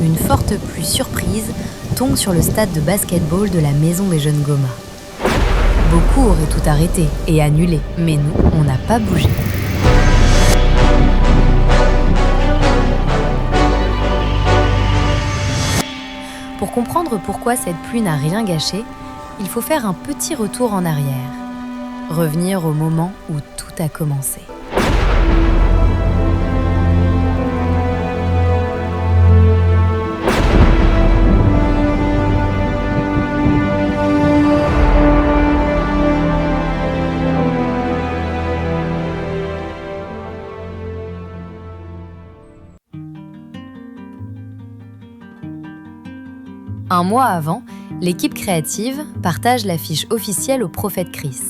une forte pluie surprise tombe sur le stade de basket-ball de la Maison des Jeunes Goma. Beaucoup auraient tout arrêté et annulé, mais nous, on n'a pas bougé. Pour comprendre pourquoi cette pluie n'a rien gâché, il faut faire un petit retour en arrière. Revenir au moment où tout a commencé. Un mois avant, l'équipe créative partage l'affiche officielle au prophète Chris.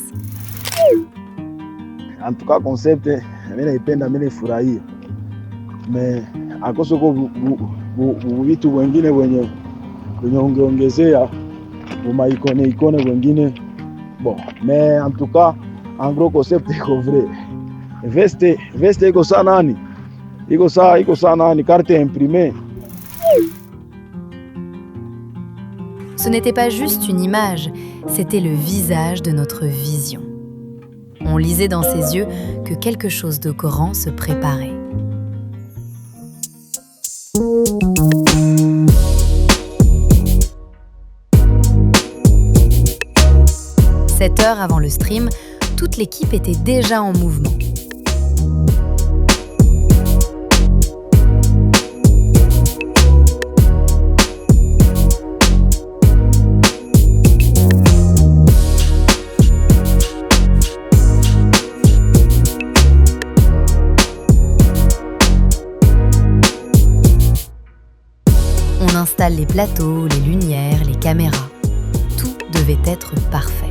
En tout cas, concept, mimi naipenda, mimi nifurahia. Mais akoso kwa vitu wengine wenye ungeongezea ikone wengine. Bon, mais en tout cas, en gros concept iko vrai. Veste iko saa nani? Iko saa nani? Carte imprimée. Ce n'était pas juste une image, c'était le visage de notre vision. On lisait dans ses yeux que quelque chose de grand se préparait. Sept heures avant le stream, toute l'équipe était déjà en mouvement. On installe les plateaux, les lumières, les caméras. Tout devait être parfait.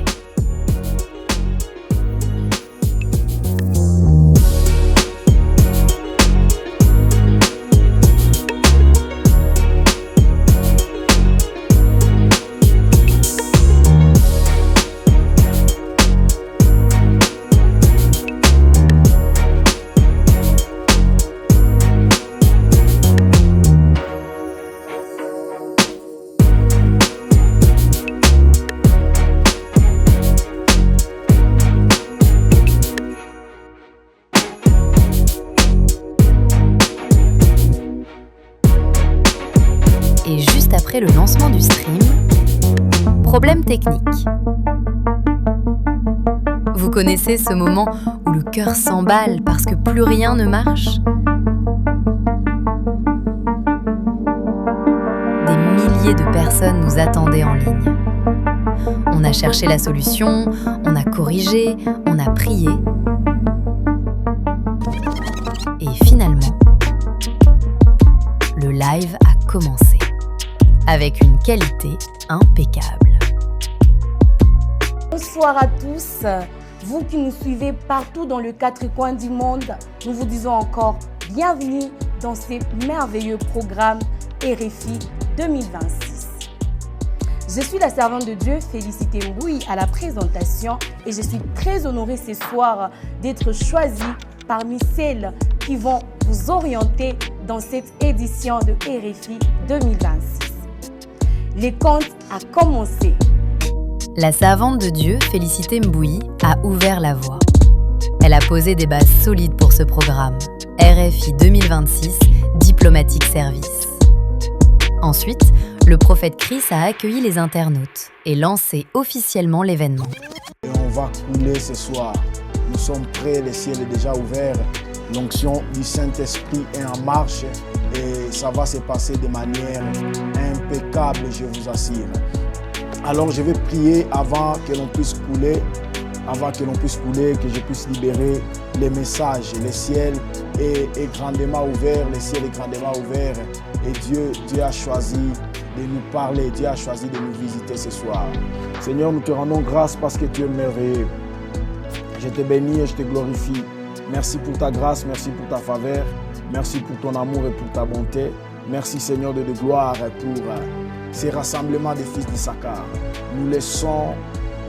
Et juste après le lancement du stream, problème technique. Vous connaissez ce moment où le cœur s'emballe parce que plus rien ne marche? Des milliers de personnes nous attendaient en ligne. On a cherché la solution, on a corrigé, on a prié. Et finalement, le live a commencé. Avec une qualité impeccable. Bonsoir à tous, vous qui nous suivez partout dans les quatre coins du monde, nous vous disons encore bienvenue dans ces merveilleux programmes RFI 2026. Je suis la servante de Dieu, Félicité Mboui, à la présentation et je suis très honorée ce soir d'être choisie parmi celles qui vont vous orienter dans cette édition de RFI 2026. Les contes a commencé. La servante de Dieu, Félicité Mboui, a ouvert la voie. Elle a posé des bases solides pour ce programme. RFI 2026, Diplomatique Service. Ensuite, le prophète Chris a accueilli les internautes et lancé officiellement l'événement. Et on va couler ce soir. Nous sommes prêts, le ciel est déjà ouvert. L'onction du Saint-Esprit est en marche et ça va se passer de manière impeccable, je vous assure. Alors je vais prier avant que l'on puisse couler, que je puisse libérer les messages. Le ciel est grandement ouvert, le ciel est grandement ouvert et Dieu a choisi de nous parler, Dieu a choisi de nous visiter ce soir. Seigneur, nous te rendons grâce parce que tu es merveilleux. Je te bénis et je te glorifie. Merci pour ta grâce, merci pour ta faveur, merci pour ton amour et pour ta bonté. Merci Seigneur de gloire pour ces rassemblements des fils d'Issachar. Nous laissons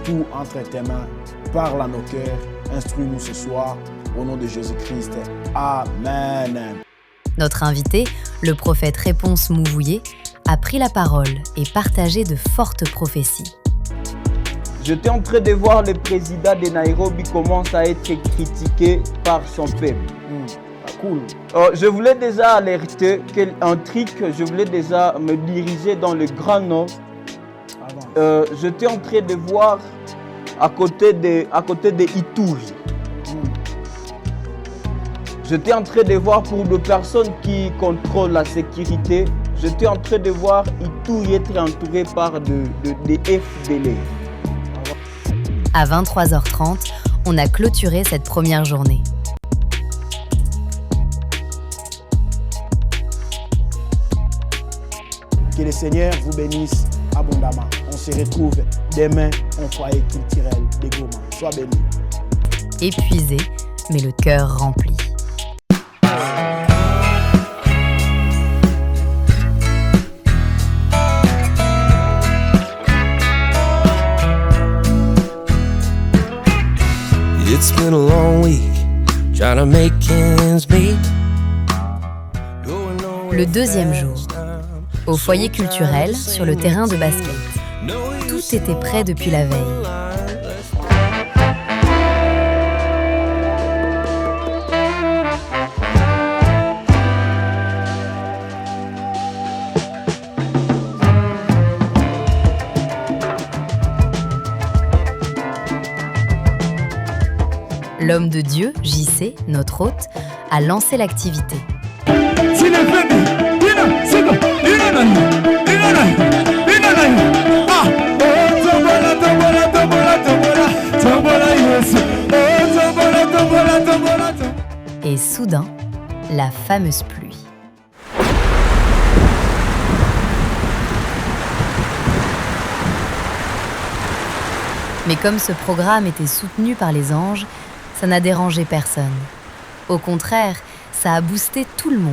tout entre tes mains. Parle à nos cœurs, instruis-nous ce soir au nom de Jésus-Christ. Amen. Notre invité, le prophète Réponse Mouvouillé, a pris la parole et partagé de fortes prophéties. J'étais en train de voir le président de Nairobi commence à être critiqué par son peuple. Cool. Je voulais déjà alerter un truc, je voulais déjà me diriger dans le Grand Nord. J'étais en train de voir à côté de Ituri. J'étais en train de voir pour les personnes qui contrôlent la sécurité, j'étais en train de voir Ituri être entouré par des FDL. À 23h30, on a clôturé cette première journée. Que le Seigneur vous bénisse abondamment. On se retrouve demain au foyer culturel de Goma. Sois béni. Épuisé, mais le cœur rempli. It's been a long week, trying to make ends meet. Le deuxième jour, au foyer culturel, sur le terrain de basket. Tout était prêt depuis la veille. L'homme de Dieu, JC, notre hôte, a lancé l'activité. Et soudain, la fameuse pluie. Mais comme ce programme était soutenu par les anges, ça n'a dérangé personne. Au contraire, ça a boosté tout le monde.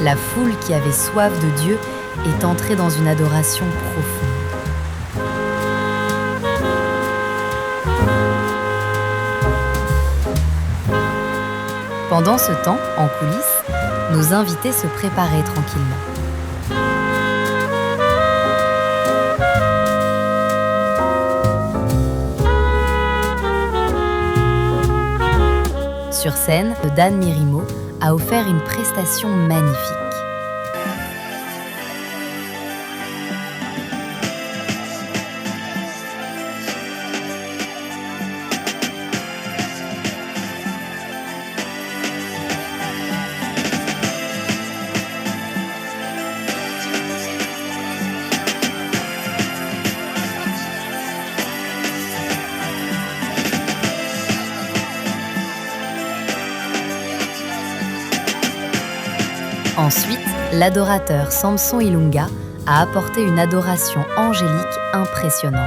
La foule qui avait soif de Dieu est entrée dans une adoration profonde. Pendant ce temps, en coulisses, nos invités se préparaient tranquillement. Sur scène, Dan Mirimo a offert une prestation magnifique. Ensuite, l'adorateur Samson Ilunga a apporté une adoration angélique impressionnante.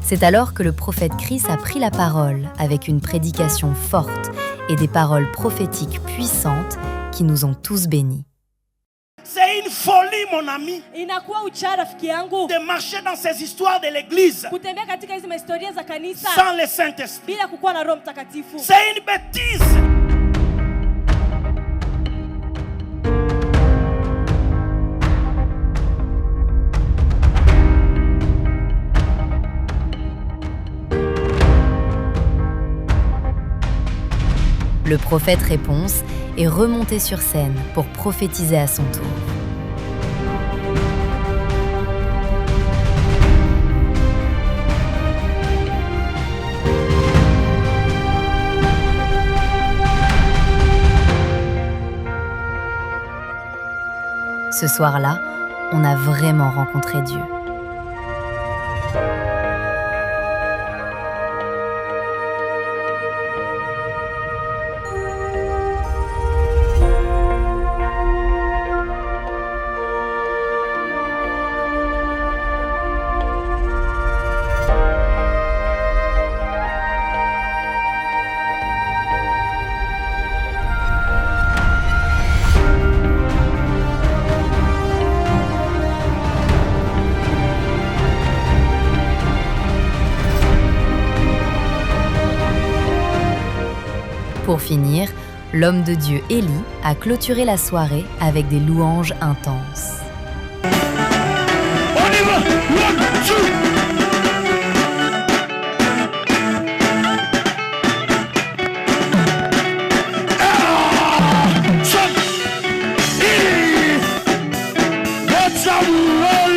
C'est alors que le prophète Chris a pris la parole avec une prédication forte et des paroles prophétiques puissantes qui nous ont tous bénis. C'est une folie, mon ami, Inakuwa uchara rafiki yangu de marcher dans ces histoires de l'église kutembea katika hizi historia za kanisa sans le Saint-Esprit. bila kukuwa na Roho Mtakatifu. C'est une bêtise. Le prophète Réponse est remonté sur scène pour prophétiser à son tour. Ce soir-là, on a vraiment rencontré Dieu. Pour finir, l'homme de Dieu Élie a clôturé la soirée avec des louanges intenses. On y va. 1, 2. Let's roll.